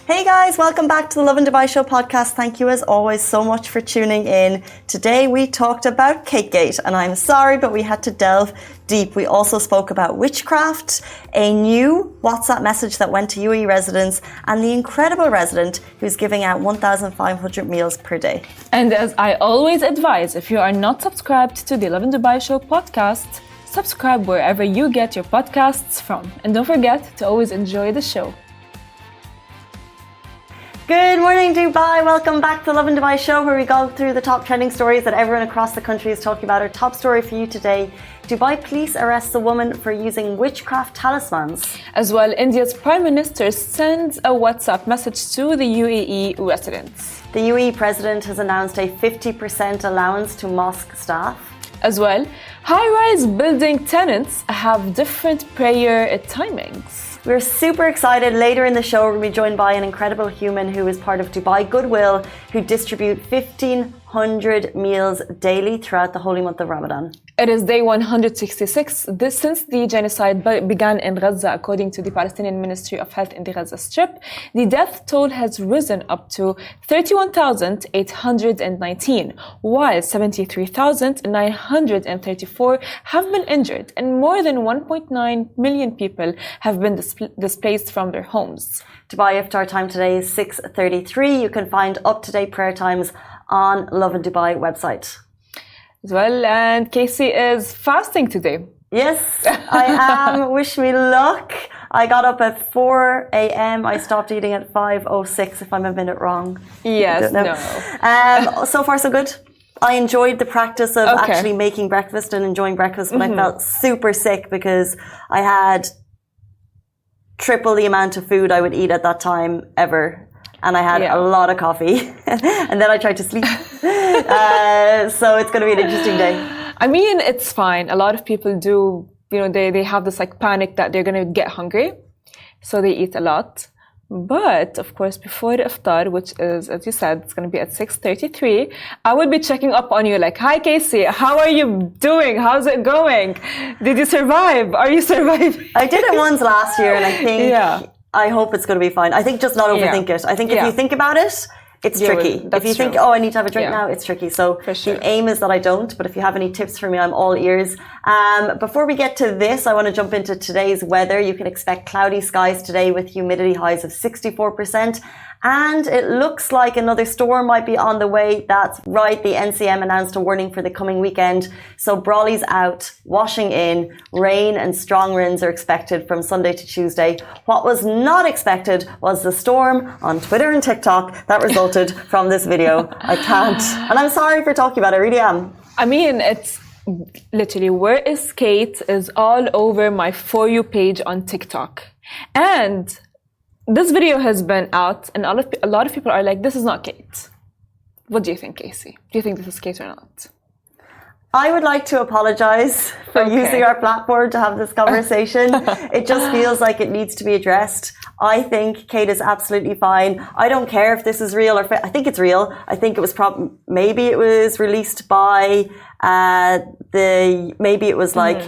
Hey guys, welcome back to the Lovin Dubai Show podcast. Thank you as always so much for tuning in. Today we talked about Cakegate, and I'm sorry, but we had to delve deep. We also spoke about Witchcraft, a new WhatsApp message that went to UAE residents, and the incredible resident who's giving out 1,500 meals per day. And as I always advise, if you are not subscribed to the Lovin Dubai Show podcast, subscribe wherever you get your podcasts from. And don't forget to always enjoy the show. Good morning, Dubai. Welcome back to the Lovin Dubai Show, where we go through the top trending stories that everyone across the country is talking about. Our top story for you today: Dubai police arrests a woman for using witchcraft talismans. As well, India's Prime Minister sends a WhatsApp message to the UAE residents. The UAE president has announced a 50% allowance to mosque staff. As well, high-rise building tenants have different prayer timings. We're super excited. Later in the show, we're going to be joined by an incredible human who is part of Dubai Goodwill, who distribute 1,500 meals daily throughout the holy month of Ramadan. It is day 166 since the genocide began in Gaza, according to the Palestinian Ministry of Health in the Gaza Strip. The death toll has risen up to 31,819, while 73,934 have been injured, and more than 1.9 million people have been displaced from their homes. Dubai Iftar time today is 6:33. You can find up-to-date prayer times on Lovin Dubai website. As well, and Casey is fasting today. Yes, I am. Wish me luck. I got up at 4 a.m. I stopped eating at 5:06, if I'm a minute wrong. Yes, no. So far, so good. I enjoyed the practice of actually making breakfast and enjoying breakfast, but I felt super sick because I had triple the amount of food I would eat at that time ever. And I had a lot of coffee. And then I tried to sleep. So it's going to be an interesting day. I mean, it's fine. A lot of people do, they have this like panic that they're going to get hungry. So they eat a lot. But of course, before the iftar, which is, as you said, it's going to be at 6:33, I will be checking up on you like, hi, Casey, how are you doing? How's it going? Did you survive? Are you surviving? I did it once last year, and I think... I hope it's going to be fine. I think just not overthink it. I think if you think about it, it's tricky. If you think, I need to have a drink now, it's tricky. So the aim is that I don't, but if you have any tips for me, I'm all ears. Before we get to this, I want to jump into today's weather. You can expect cloudy skies today with humidity highs of 64%. And it looks like another storm might be on the way. That's right. The NCM announced a warning for the coming weekend. So brolly's out, washing in, rain and strong winds are expected from Sunday to Tuesday. What was not expected was the storm on Twitter and TikTok that resulted from this video. I can't. And I'm sorry for talking about it. I really am. I mean, it's literally where is Kate is all over my For You page on TikTok. And this video has been out, and a lot of people are like, this is not Kate. What do you think, Casey? Do you think this is Kate or not? I would like to apologize for using our platform to have this conversation. It just feels like it needs to be addressed. I think Kate is absolutely fine. I don't care if this is real or I think it's real. I think it was maybe it was released by maybe it was like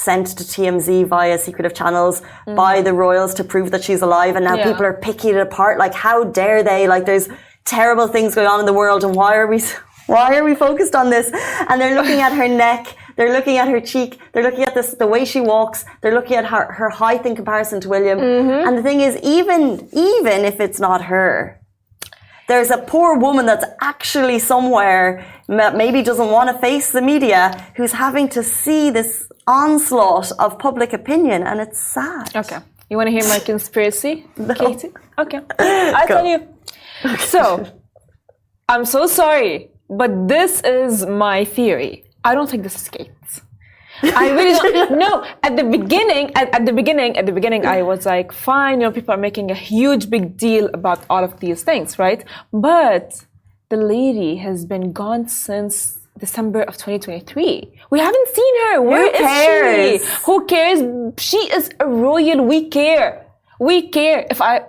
sent to TMZ via secretive channels by the royals to prove that she's alive, and now people are picking it apart. Like, how dare they? Like, there's terrible things going on in the world, and why are we focused on this? And they're looking at her neck, they're looking at her cheek, they're looking at the way she walks, they're looking at her height in comparison to William. And the thing is, even if it's not her, there's a poor woman that's actually somewhere that maybe doesn't want to face the media, who's having to see this onslaught of public opinion, and it's sad. Okay. You want to hear my conspiracy, Katie? Okay. I'll tell you. So, I'm so sorry, but this is my theory. I don't think this is Kate. I really don't. No, at the beginning, I was like, fine, people are making a huge big deal about all of these things, right? But the lady has been gone since December of 2023. We haven't seen her. Where is she? Who cares? She is a royal. We care. If I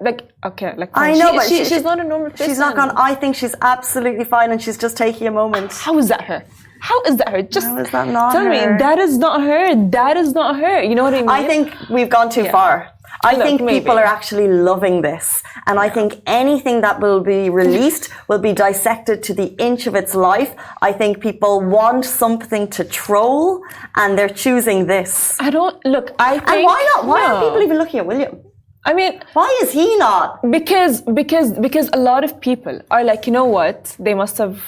I know, but she's not a normal person. She's not gone. I think she's absolutely fine, and she's just taking a moment. How is that her? How is that her? Just how is that not tell her? me, that is not her. That is not her. You know what I mean? I think we've gone too far. I think people are actually loving this. And I think anything that will be released will be dissected to the inch of its life. I think people want something to troll and they're choosing this. I don't, look, I think... And why not? Why aren't people even looking at William? I mean... Why is he not? Because a lot of people are like, you know what? They must have,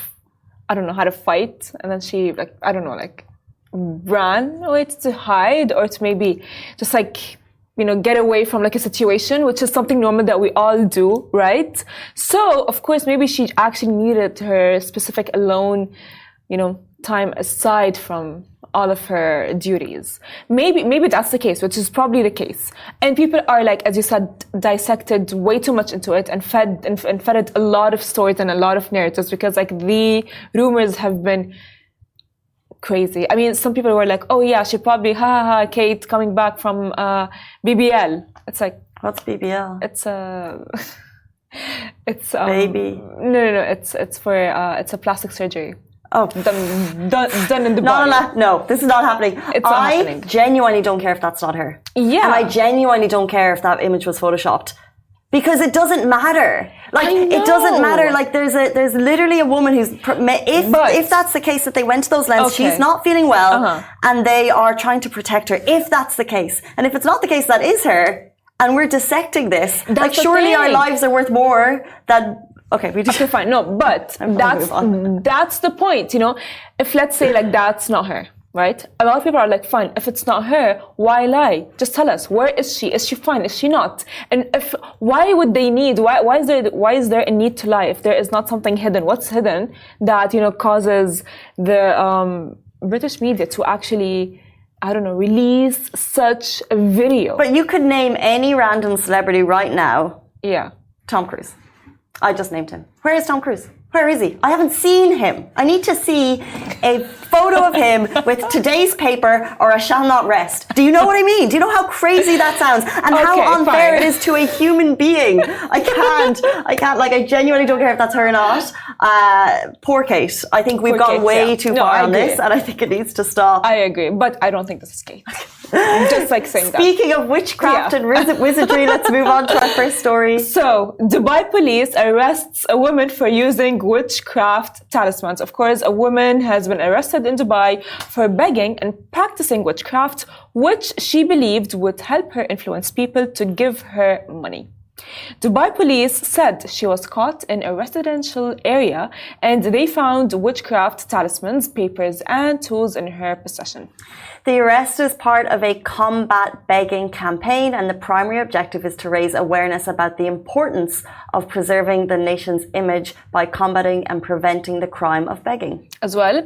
I don't know, had a fight. And then she, like, I don't know, like, ran away to hide or to maybe just like... you know, get away from like a situation, which is something normal that we all do, right? So, of course, maybe she actually needed her specific alone, you know, time aside from all of her duties. Maybe that's the case, which is probably the case. And people are like, as you said, dissected way too much into it and fed it a lot of stories and a lot of narratives because like the rumors have been crazy. I mean, some people were like, oh yeah, she probably, Kate coming back from BBL. It's like... What's BBL? It's baby. No, it's for, it's a plastic surgery. Oh. Done in Dubai. No, this is not happening. It's not happening. I genuinely don't care if that's not her. Yeah. And I genuinely don't care if that image was photoshopped. Because it doesn't matter. Like, it doesn't matter. Like, there's literally a woman who's, if that's the case that they went to those lengths, she's not feeling well, and they are trying to protect her. If that's the case. And if it's not the case, that is her, and we're dissecting this. That's like, surely our lives are worth more than, okay, we just... Okay, fine. No, but that's the point, you know? If let's say, like, that's not her. Right? A lot of people are like, fine, if it's not her, why lie? Just tell us, where is she? Is she fine? Is she not? And why would they need, why is there a need to lie if there is not something hidden? What's hidden that, you know, causes the British media to actually, I don't know, release such a video? But you could name any random celebrity right now. Yeah. Tom Cruise. I just named him. Where is Tom Cruise? Where is he? I haven't seen him. I need to see a photo of him with today's paper or I shall not rest. Do you know what I mean? Do you know how crazy that sounds? And how unfair it is to a human being? I can't. Like, I genuinely don't care if that's her or not. Poor Kate. I think we've gone way too far on this and I think it needs to stop. I agree, but I don't think this is Kate. Just like saying that. Speaking of witchcraft and wizardry, let's move on to our first story. So, Dubai police arrests a woman for using witchcraft talismans. Of course, a woman has been arrested in Dubai for begging and practicing witchcraft, which she believed would help her influence people to give her money. Dubai police said she was caught in a residential area and they found witchcraft talismans, papers, and tools in her possession. The arrest is part of a combat begging campaign, and the primary objective is to raise awareness about the importance of preserving the nation's image by combating and preventing the crime of begging. As well,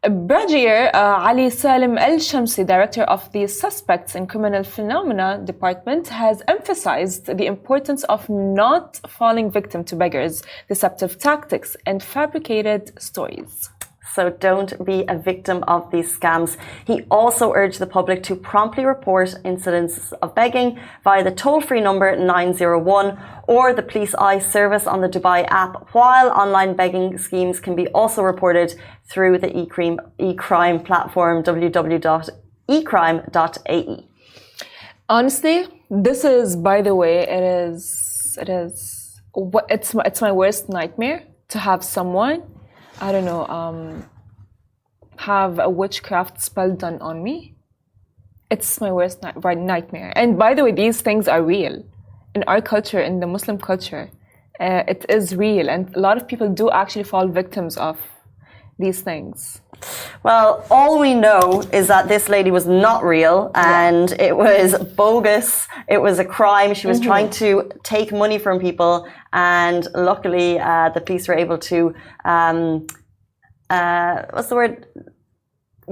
Brigadier Ali Salim Al-Shamsi, director of the Suspects in Criminal Phenomena Department, has emphasized the importance of not falling victim to beggars, deceptive tactics, and fabricated stories. So don't be a victim of these scams. He also urged the public to promptly report incidents of begging via the toll-free number 901 or the Police Eye service on the Dubai app, while online begging schemes can be also reported through the e-crime platform www.ecrime.ae. Honestly, this is, by the way, it's my worst nightmare to have someone, I don't know, have a witchcraft spell done on me. It's my worst nightmare. And by the way, these things are real. In our culture, in the Muslim culture, it is real. And a lot of people do actually fall victims of these things. Well, all we know is that this lady was not real and it was bogus. It was a crime. She was trying to take money from people, and luckily the police were able to what's the word?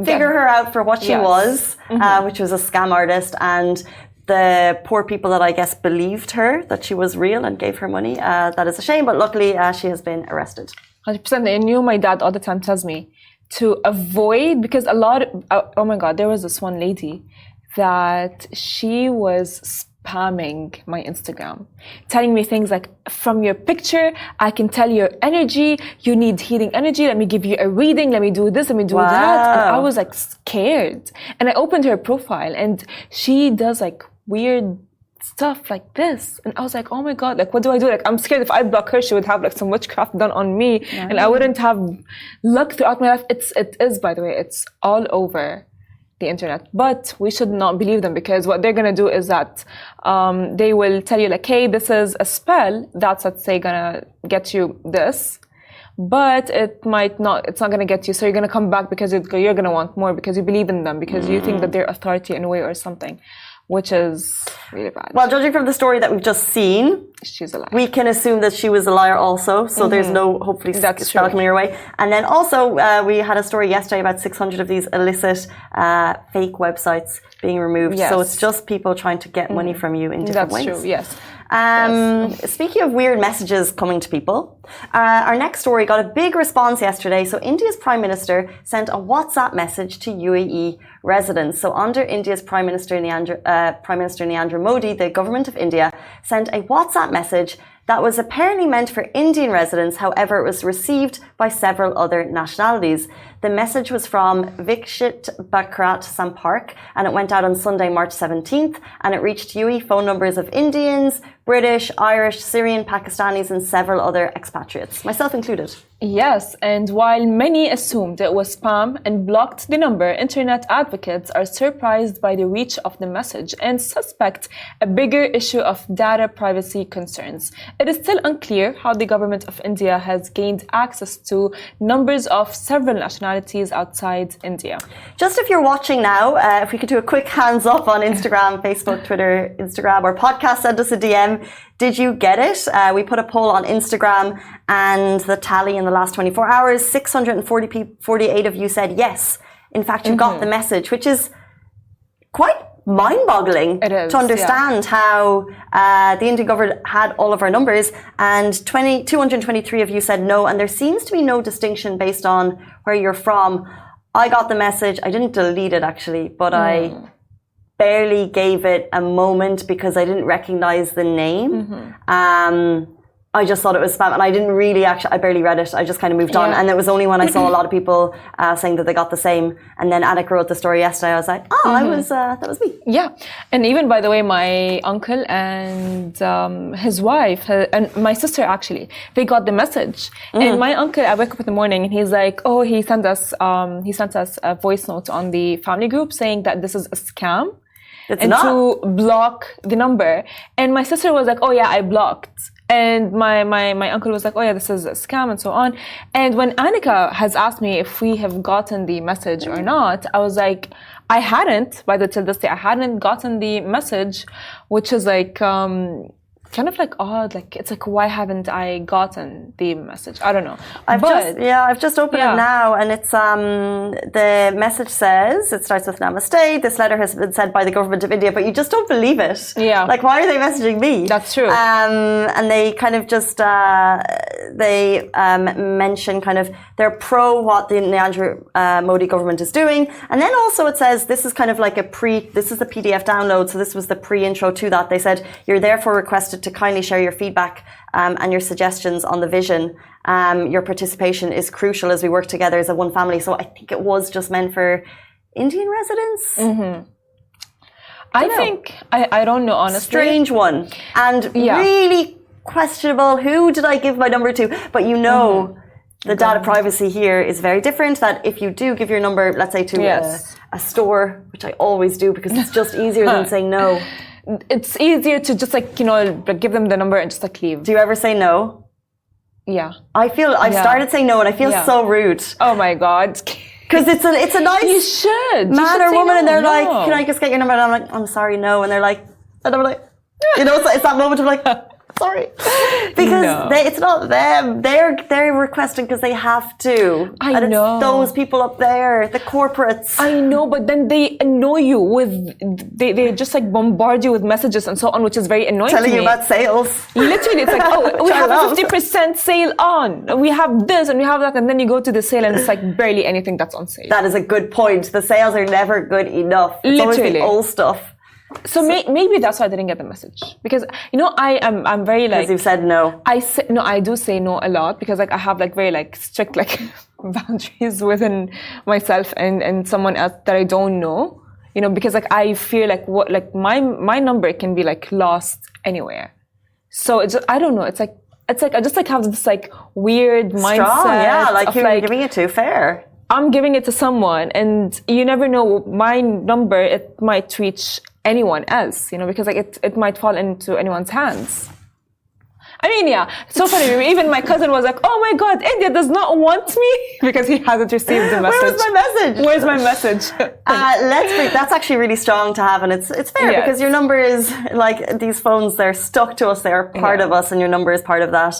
Figure her out for what she was, which was a scam artist, and the poor people that I guess believed her that she was real and gave her money. That is a shame, but luckily she has been arrested. 100%. I knew my dad all the time tells me to avoid, because oh my God, there was this one lady that she was spamming my Instagram, telling me things like, from your picture, I can tell your energy, you need healing energy, let me give you a reading, let me do this, let me do that. And I was like scared. And I opened her profile and she does like weird stuff like this. And I was like, oh my God, like what do I do? Like I'm scared if I block her, she would have like some witchcraft done on me and I wouldn't have luck throughout my life. It is, by the way, it's all over the internet, but we should not believe them because what they're gonna do is that they will tell you like, hey, this is a spell that's, let's say, gonna get you this, but it might not, it's not gonna get you, so you're gonna come back because you're gonna want more because you believe in them, because you think that they're authority in a way or something, which is really bad. Well, judging from the story that we've just seen, she's a liar. We can assume that she was a liar also, so there's no, hopefully, spell coming your way. And then also, we had a story yesterday about 600 of these illicit fake websites being removed. Yes. So it's just people trying to get money from you in different ways. That's true, yes. Speaking of weird messages coming to people, our next story got a big response yesterday. So India's Prime Minister sent a WhatsApp message to UAE residents. So under India's Prime Minister Narendra Modi, the government of India sent a WhatsApp message that was apparently meant for Indian residents. However, it was received by several other nationalities. The message was from Vikshit Bakrat Sampark, and it went out on Sunday, March 17th, and it reached UAE phone numbers of Indians, British, Irish, Syrian, Pakistanis, and several other expatriates, myself included. Yes, and while many assumed it was spam and blocked the number, internet advocates are surprised by the reach of the message and suspect a bigger issue of data privacy concerns. It is still unclear how the government of India has gained access to numbers of several nationalities outside India. Just if you're watching now, if we could do a quick hands up on Instagram, Facebook, Twitter, Instagram, or podcast, send us a DM. Did you get it? We put a poll on Instagram, and the tally in the last 24 hours, 648 of you said yes. In fact, you got the message, which is quite mind-boggling to understand how the Indian government had all of our numbers, and 223 of you said no, and there seems to be no distinction based on where you're from. I got the message. I didn't delete it, actually, but I barely gave it a moment because I didn't recognize the name. I just thought it was spam, and I didn't really I barely read it. I just kind of moved on, and it was only when I saw a lot of people saying that they got the same, and then Anik wrote the story yesterday. I was like, that was me. Yeah, and even, by the way, my uncle and his wife and my sister, actually, they got the message. And my uncle, I wake up in the morning and he's like, oh, he sent us a voice note on the family group saying that this is a scam. It's not. To block the number. And my sister was like, oh yeah, I blocked. And my uncle was like, oh yeah, this is a scam and so on. And when Annika has asked me if we have gotten the message or not, I was like, I hadn't, till this day, I hadn't gotten the message, which is like, kind of like odd, like it's like, why haven't I gotten the message? I don't know. I've just opened it now, and it's the message says, it starts with Namaste. This letter has been sent by the government of India, but you just don't believe it. Yeah. Like, why are they messaging me? That's true. And they kind of just mention kind of they're pro what the Narendra Modi government is doing, and then also it says this is kind of like this is the PDF download, so this was the pre-intro to that. They said you're therefore requested to kindly share your feedback and your suggestions on the vision. Your participation is crucial as we work together as a one family. So I think it was just meant for Indian residents. I don't know, honestly. Strange one. And really questionable. Who did I give my number to? But you know, the data privacy here is very different, that if you do give your number, let's say to a store, which I always do because it's just easier than saying no. It's easier to just give them the number and just leave. Do you ever say no? Yeah. I've started saying no, and I feel so rude. Oh my God. Because it's a nice you should. man or woman, and they're like, can I just get your number? And I'm like, I'm sorry, no. And they're like, it's that moment of like, sorry, because it's not them. They're requesting because they have to. I know. It's those people up there, the corporates. I know, but then they annoy you with they just bombard you with messages and so on, which is very annoying. Telling you about sales. Literally, it's like, oh, we have a 50% sale on. We have this and we have that, and then you go to the sale and it's like barely anything that's on sale. That is a good point. The sales are never good enough. It's always the old stuff. So maybe that's why I didn't get the message, because I'm very like, because you said no. I do say no a lot, because like I have like very like strict like boundaries within myself and someone else that I don't know, because like I fear like what like my number can be like lost anywhere. So it's I don't know. It's like I just like have this like weird mindset. Strong, yeah. Like who are you giving it to? Fair. I'm giving it to someone, and you never know, my number, it might reach anyone else, because like it might fall into anyone's hands. I mean, yeah, so funny. Even my cousin was like, "Oh my God, India does not want me," because he hasn't received the message. Where's my message? Where's my message? That's actually really strong to have, and it's fair, because your number is like these phones. They're stuck to us. They are part of us, and your number is part of that.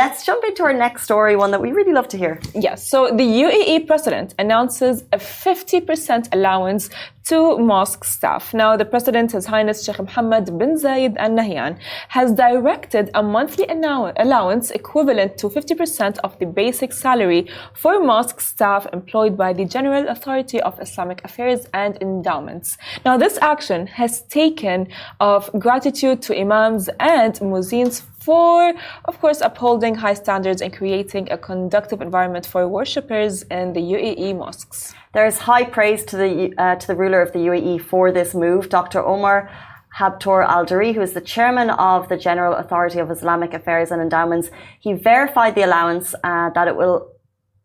Let's jump into our next story, one that we really love to hear. Yes. So the UAE president announces a 50% allowance to mosque staff. Now, the President, His Highness Sheikh Mohammed bin Zayed Al Nahyan, has directed a monthly allowance equivalent to 50% of the basic salary for mosque staff employed by the General Authority of Islamic Affairs and Endowments. Now, this action has taken of gratitude to imams and muezzins for, of course, upholding high standards and creating a conducive environment for worshippers in the UAE mosques. There is high praise to the ruler of the UAE for this move. Dr. Omar Habtoor Al-Dari, who is the chairman of the General Authority of Islamic Affairs and Endowments, he verified the allowance that it will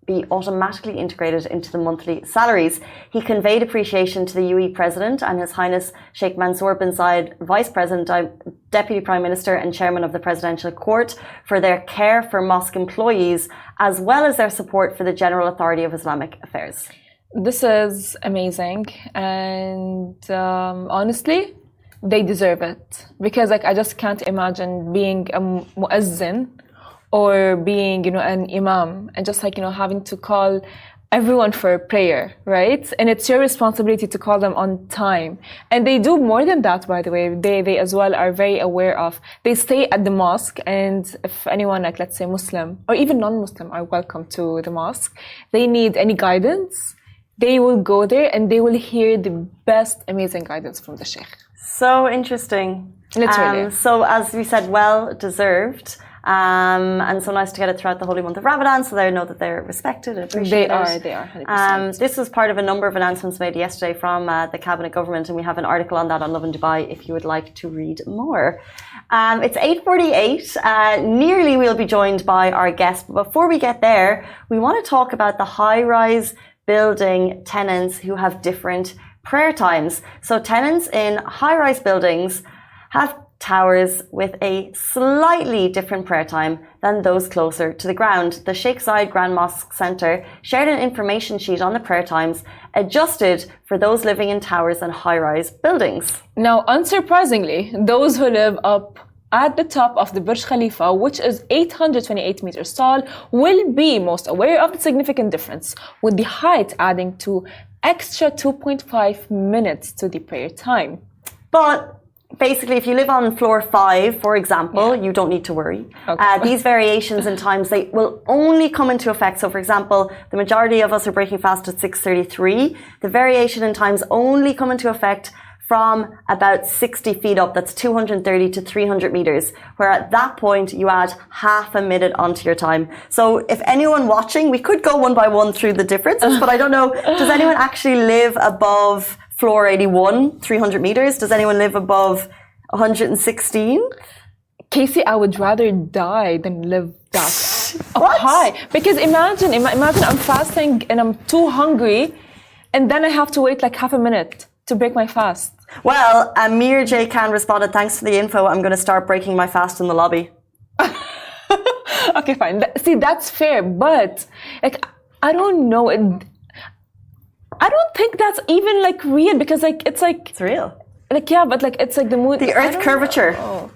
be automatically integrated into the monthly salaries. He conveyed appreciation to the UAE President and His Highness Sheikh Mansour bin Zayed, Vice President, Deputy Prime Minister and Chairman of the Presidential Court, for their care for mosque employees, as well as their support for the General Authority of Islamic Affairs. This is amazing, and honestly, they deserve it, because like I just can't imagine being a muezzin or being an imam and just like having to call everyone for prayer, right? And it's your responsibility to call them on time, and they do more than that, by the way. They as well are very aware of, they stay at the mosque, and if anyone like, let's say, Muslim or even non-Muslim are welcome to the mosque, they need any guidance, they will go there and they will hear the best amazing guidance from the Sheikh. So interesting. Literally. So as we said, well deserved. And so nice to get it throughout the holy month of Ramadan, so they know that they're respected and appreciated. They are 100%. This was part of a number of announcements made yesterday from the Cabinet Government, and we have an article on that on Lovin Dubai if you would like to read more. It's 8:48. Nearly we'll be joined by our guest, but before we get there, we want to talk about the high-rise building tenants who have different prayer times. So tenants in high-rise buildings have towers with a slightly different prayer time than those closer to the ground. The Sheikh Zayed Grand Mosque Centre shared an information sheet on the prayer times adjusted for those living in towers and high-rise buildings. Now, unsurprisingly, those who live up at the top of the Burj Khalifa, which is 828 meters tall, will be most aware of the significant difference, with the height adding to extra 2.5 minutes to the prayer time. But basically, if you live on floor 5, for example, you don't need to worry. Okay. These variations in times, they will only come into effect. So, for example, the majority of us are breaking fast at 6:33. The variation in times only come into effect from about 60 feet up. That's 230 to 300 meters, where at that point you add half a minute onto your time. So if anyone watching, we could go one by one through the differences, but I don't know, does anyone actually live above floor 81, 300 meters? Does anyone live above 116? Casey, I would rather die than live that high. Because imagine I'm fasting and I'm too hungry, and then I have to wait like half a minute to break my fast. Well, Amir J. Khan responded, thanks for the info. I'm going to start breaking my fast in the lobby. Okay, fine. See, that's fair. But, like, I don't know. I don't think that's even, like, real. Because, like, it's like... It's real. Like, yeah, but, like, it's like the moon... The Earth curvature. Oh.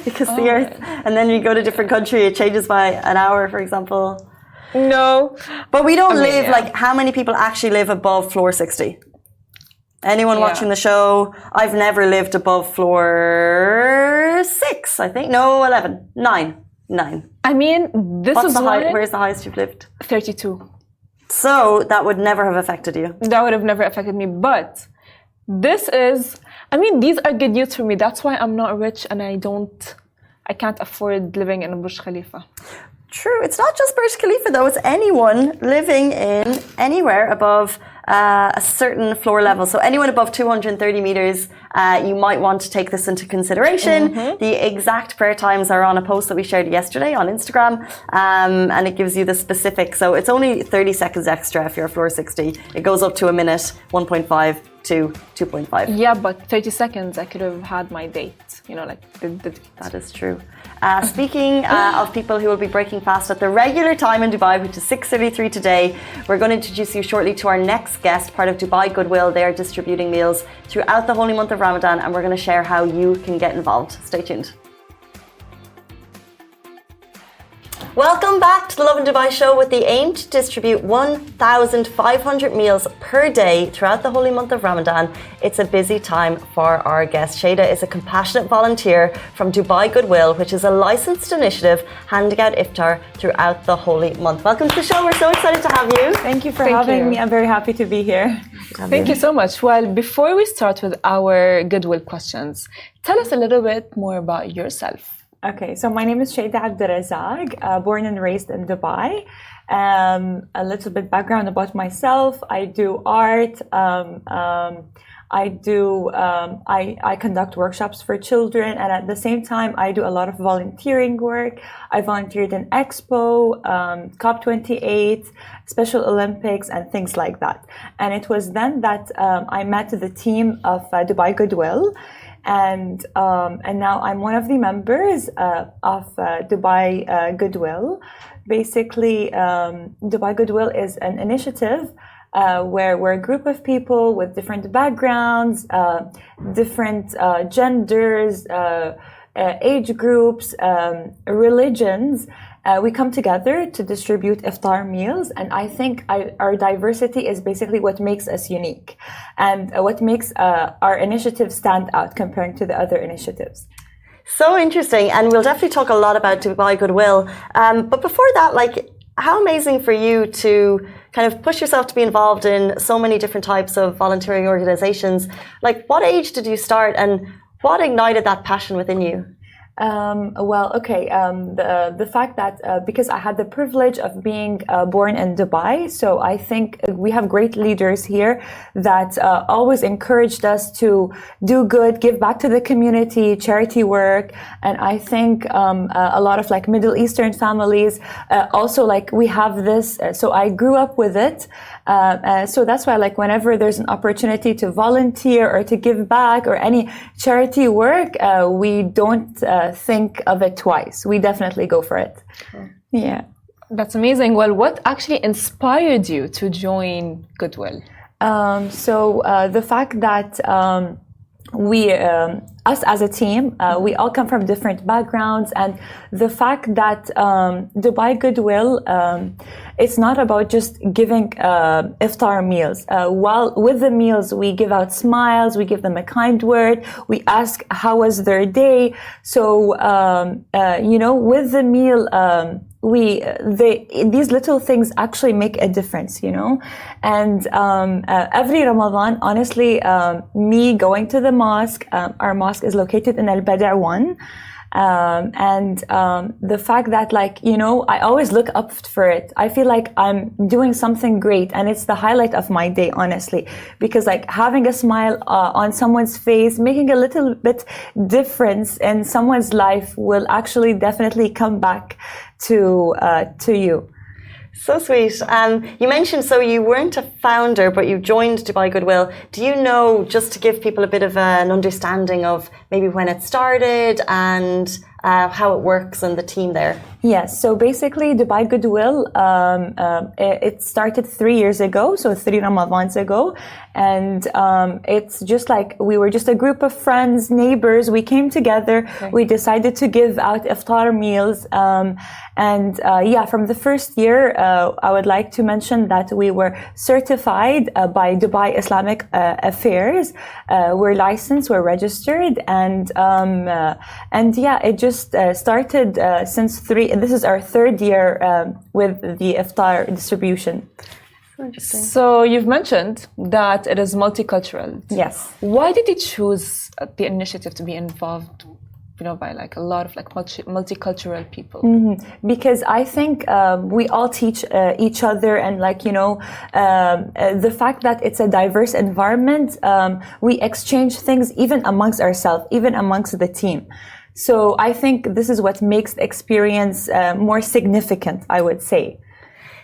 Because the Earth... And then you go to a different country, it changes by an hour, for example. No. But we don't live... Like, how many people actually live above floor 60? Anyone watching the show? I've never lived above floor 6, I think. No, 11. 9. I mean, this is where's the highest you've lived? 32. So that would never have affected you. That would have never affected me. But this is, I mean, these are good news for me. That's why I'm not rich and I can't afford living in Burj Khalifa. True. It's not just Burj Khalifa, though. It's anyone living in anywhere above a certain floor level. So anyone above 230 meters, you might want to take this into consideration. The exact prayer times are on a post that we shared yesterday on Instagram, and it gives you the specifics. So it's only 30 seconds extra if you're floor 60. It goes up to a minute, 1.5 to 2.5. Yeah, but 30 seconds, I could have had my date. You know, like that is true. Speaking of people who will be breaking fast at the regular time in Dubai, which is 6:33 today, we're going to introduce you shortly to our next guest, part of Dubai Goodwill. They are distributing meals throughout the holy month of Ramadan, and we're going to share how you can get involved. Stay tuned. Welcome back to the Lovin Dubai show with the aim to distribute 1,500 meals per day throughout the holy month of Ramadan. It's a busy time for our guest. Shada is a compassionate volunteer from Dubai Goodwill, which is a licensed initiative handing out iftar throughout the holy month. Welcome to the show. We're so excited to have you. Thank you for having me. I'm very happy to be here. Thank you so much. Well, before we start with our Goodwill questions, tell us a little bit more about yourself. Okay, so my name is Shada Abdurazak, born and raised in Dubai. A little bit background about myself. I do art. I conduct workshops for children, and at the same time, I do a lot of volunteering work. I volunteered in Expo, COP28, Special Olympics, and things like that. And it was then that I met the team of Dubai Goodwill. And now I'm one of the members of Dubai Goodwill. Basically, Dubai Goodwill is an initiative where we're a group of people with different backgrounds, different genders, age groups, religions. We come together to distribute iftar meals, and I think our diversity is basically what makes us unique and what makes our initiative stand out comparing to the other initiatives. So interesting, and we'll definitely talk a lot about Dubai Goodwill. But before that, like, how amazing for you to kind of push yourself to be involved in so many different types of volunteering organizations. Like, what age did you start, and what ignited that passion within you? The fact that because I had the privilege of being born in Dubai, so I think we have great leaders here that always encouraged us to do good, give back to the community, charity work, and I think a lot of like Middle Eastern families also like we have this. So I grew up with it. So that's why, like, whenever there's an opportunity to volunteer or to give back or any charity work, we don't think of it twice. We definitely go for it. Yeah. That's amazing. Well, what actually inspired you to join Goodwill? The fact that us as a team, we all come from different backgrounds, and the fact that Dubai Goodwill, it's not about just giving iftar meals. While with the meals, we give out smiles, we give them a kind word, we ask how was their day. So, with the meal, these little things actually make a difference, and every Ramadan, honestly, me going to the mosque, our mosque is located in Al-Bada' 1, and the fact that, like, I always look up for it. I feel like I'm doing something great, and it's the highlight of my day, honestly, because like having a smile on someone's face, making a little bit difference in someone's life will actually definitely come back to you. So sweet. You mentioned, so you weren't a founder, but you joined Dubai Goodwill. Do you know, just to give people a bit of an understanding of maybe when it started and how it works and the team there? Yes, so basically Dubai Goodwill, it started 3 years ago, so 3 Ramadans ago, and it's just like we were just a group of friends, neighbors. We came together, we decided to give out iftar meals, from the first year, I would like to mention that we were certified by Dubai Islamic Affairs. We're licensed, we're registered, it just started since 3. This is our 3rd year with the iftar distribution. Interesting. So you've mentioned that it is multicultural. Yes. Why did you choose the initiative to be involved, by like a lot of like multicultural people? Because I think we all teach each other, and the fact that it's a diverse environment, we exchange things even amongst ourselves, even amongst the team. So I think this is what makes the experience more significant, I would say.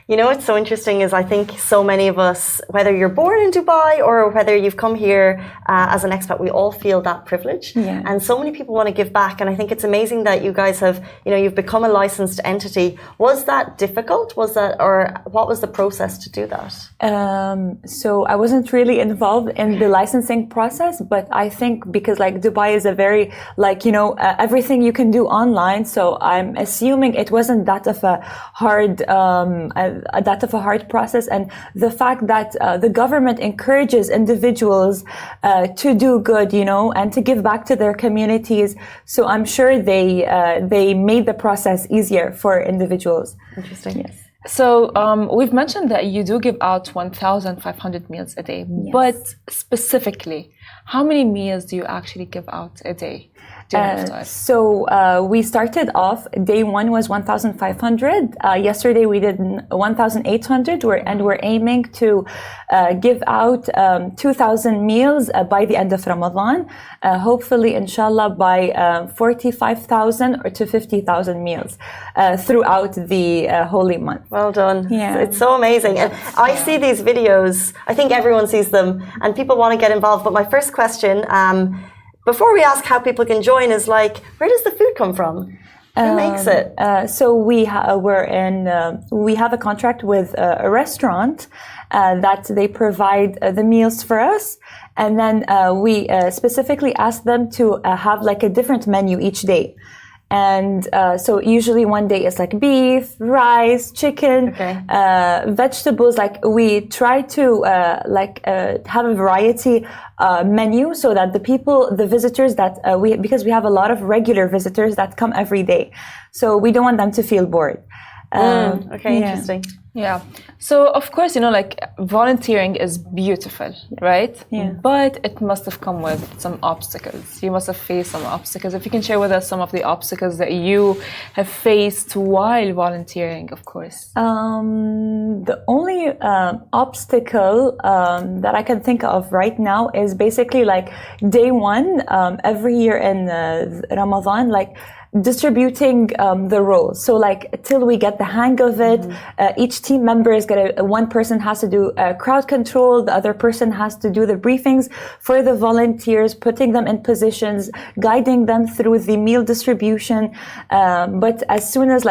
What's so interesting is I think so many of us, whether you're born in Dubai or whether you've come here as an expat, we all feel that privilege. Yeah. And so many people want to give back. And I think it's amazing that you guys have, you've become a licensed entity. Was that difficult? Or what was the process to do that? So I wasn't really involved in the licensing process, but I think because Dubai is a very everything you can do online. So I'm assuming it wasn't that of a hard process, and the fact that the government encourages individuals to do good, and to give back to their communities. So I'm sure they made the process easier for individuals. Interesting. Yes. So we've mentioned that you do give out 1,500 meals a day, yes. But specifically, how many meals do you actually give out a day? So we started off, day one was 1,500. Yesterday we did 1,800, and we're aiming to give out 2,000 meals by the end of Ramadan. Hopefully, inshallah, by 45,000 or to 50,000 meals throughout the holy month. Well done. Yeah. It's so amazing. And I see these videos, I think everyone sees them, and people want to get involved. But my first question, before we ask how people can join, is where does the food come from? Who makes it? So we have a contract with a restaurant that they provide the meals for us, and then we specifically ask them to have a different menu each day. And so usually one day is beef, rice, chicken, vegetables. We try to have a variety menu so that the visitors that because we have a lot of regular visitors that come every day, so we don't want them to feel bored. Interesting. Yeah. So of course, volunteering is beautiful, right? Yeah. But it must have come with some obstacles. You must have faced some obstacles. If you can share with us some of the obstacles that you have faced while volunteering, of course. The only obstacle that I can think of right now is basically day one every year in Ramadan, distributing the roles. So till we get the hang of it, each team member is one person has to do crowd control, the other person has to do the briefings for the volunteers, putting them in positions, guiding them through the meal distribution. But as soon as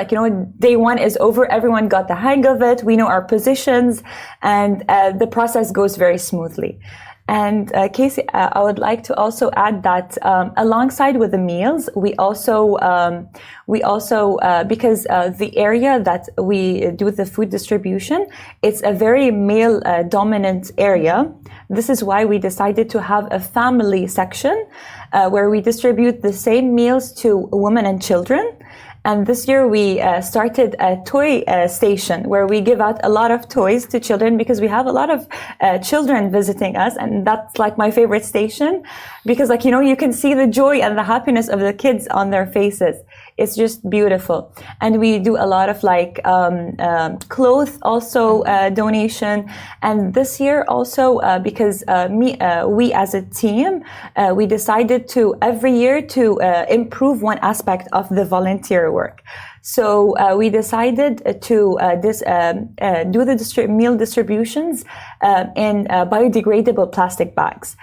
day one is over, everyone got the hang of it, we know our positions, and the process goes very smoothly. And Casey, I would like to also add that alongside with the meals, we also because the area that we do the food distribution, it's a very male dominant area. This is why we decided to have a family section where we distribute the same meals to women and children. And this year we started a toy station where we give out a lot of toys to children, because we have a lot of children visiting us, and that's my favorite station, because you can see the joy and the happiness of the kids on their faces. It's just beautiful. And we do a lot of clothes also donation. And this year also because we as a team we decided to every year to improve one aspect of the volunteer work. So we decided to do the meal distributions in biodegradable plastic bags,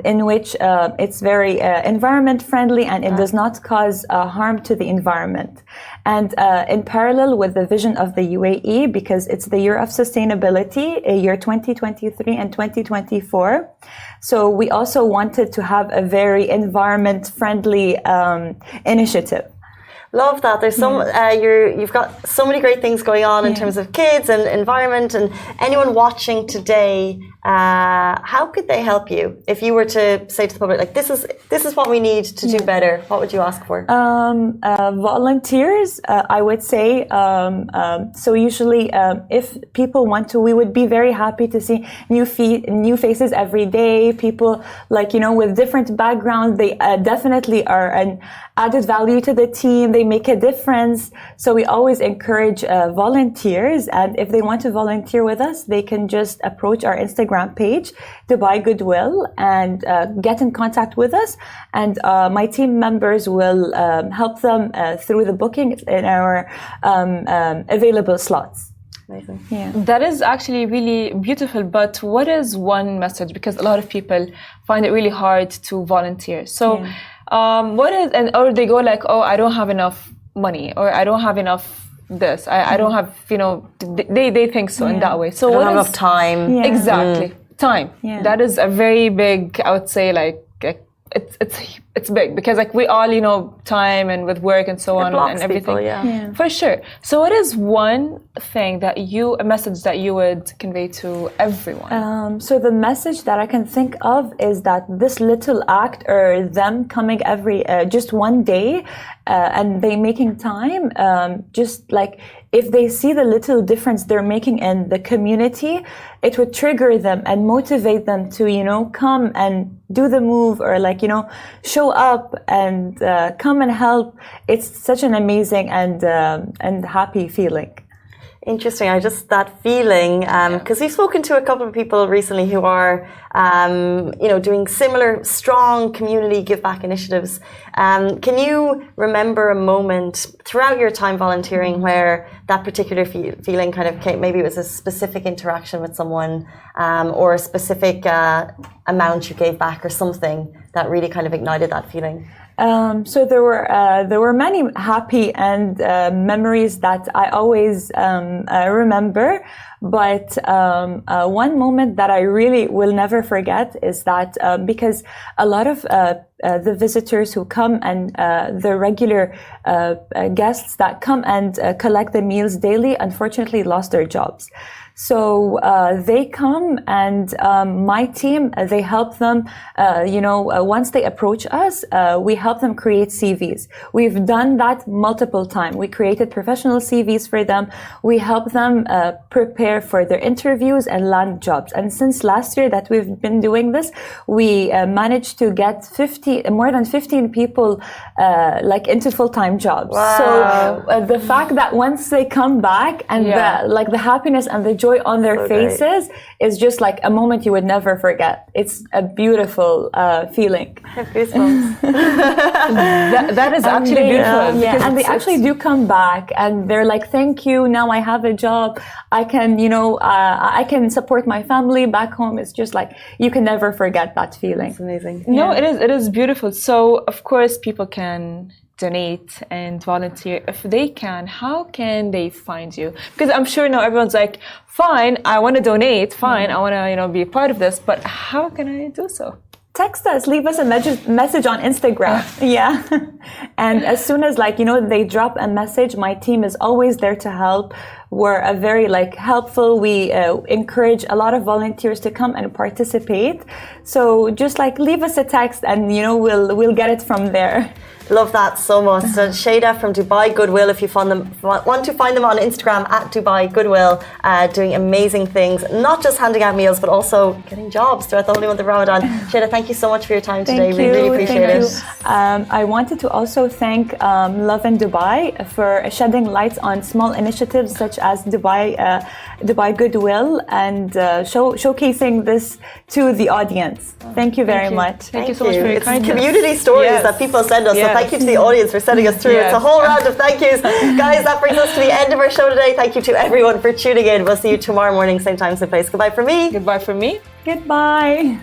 in which it's very environment friendly, and it does not cause harm to the environment. And in parallel with the vision of the UAE, because it's the year of sustainability, year 2023 and 2024, so we also wanted to have a very environment friendly initiative. Love that. There's you've got so many great things going on in terms of kids and environment, and anyone watching today, how could they help you? If you were to say to the public, like, this is what we need to do better, what would you ask for? Volunteers, I would say. So usually, if people want to, we would be very happy to see new faces every day. People with different backgrounds. They definitely are an added value to the team. They make a difference. So we always encourage volunteers. And if they want to volunteer with us, they can just approach our Instagram page, Dubai Goodwill, and get in contact with us. And my team members will help them through the booking in our available slots. Amazing. Yeah. That is actually really beautiful. But what is one message? Because a lot of people find it really hard to volunteer. So what is, or they go like, oh, I don't have enough money, or I don't have enough this. I don't have, they think so in that way. So I don't have enough time. Yeah. Exactly. Time. Yeah. That is a very big, I would say, like, it's big, because like we all time and with work and so on and everything. People, for sure. So what is one thing a message that you would convey to everyone? So the message that I can think of is that this little act, or them coming every just one day and they making time, just like if they see the little difference they're making in the community, it would trigger them and motivate them to come and do the move, or show up and come and help. It's such an amazing and happy feeling. Interesting. That feeling, because we've spoken to a couple of people recently who are, doing similar strong community give back initiatives. Can you remember a moment throughout your time volunteering where that particular feeling kind of came? Maybe it was a specific interaction with someone, or a specific amount you gave back, or something that really kind of ignited that feeling. So there were many happy and memories that I always remember, but one moment that I really will never forget is that because a lot of the visitors who come and the regular guests that come and collect the meals daily unfortunately lost their jobs. So they come, and my team, they help them, once they approach us, we help them create CVs. We've done that multiple times. We created professional CVs for them. We help them prepare for their interviews and land jobs. And since last year that we've been doing this, we managed to get more than 15 people into full-time jobs. Wow. So the fact that once they come back, and the happiness and the joy on their faces is just like a moment you would never forget. It's a beautiful feeling. I have goosebumps. that is actually beautiful. And they actually do come back, and they're like, "Thank you. Now I have a job. I can, I can support my family back home." It's just like you can never forget that feeling. It's amazing. No, it is beautiful. So of course people can donate and volunteer. If they can, how can they find you? Because I'm sure now everyone's like, fine, I want to donate, fine, I want to be a part of this, but how can I do so? Text us, leave us a message on Instagram. And as soon as they drop a message, my team is always there to help. We're a very helpful. We encourage a lot of volunteers to come and participate. So just leave us a text, and we'll get it from there. Love that so much. So Shada from Dubai Goodwill, if you want to find them on Instagram at Dubai Goodwill, doing amazing things, not just handing out meals, but also getting jobs throughout the holy month of Ramadan. Shada, thank you so much for your time today. We really appreciate it. I wanted to also thank Lovin Dubai for shedding lights on small initiatives such as Dubai Goodwill, and showcasing this to the audience. Thank you very much. Thank you so much for your kindness. It's community stories that people send us. So thank you to the audience for sending us through. It's a whole round of thank yous. Guys, that brings us to the end of our show today. Thank you to everyone for tuning in. We'll see you tomorrow morning, same time, same place. Goodbye from me. Goodbye from me. Goodbye.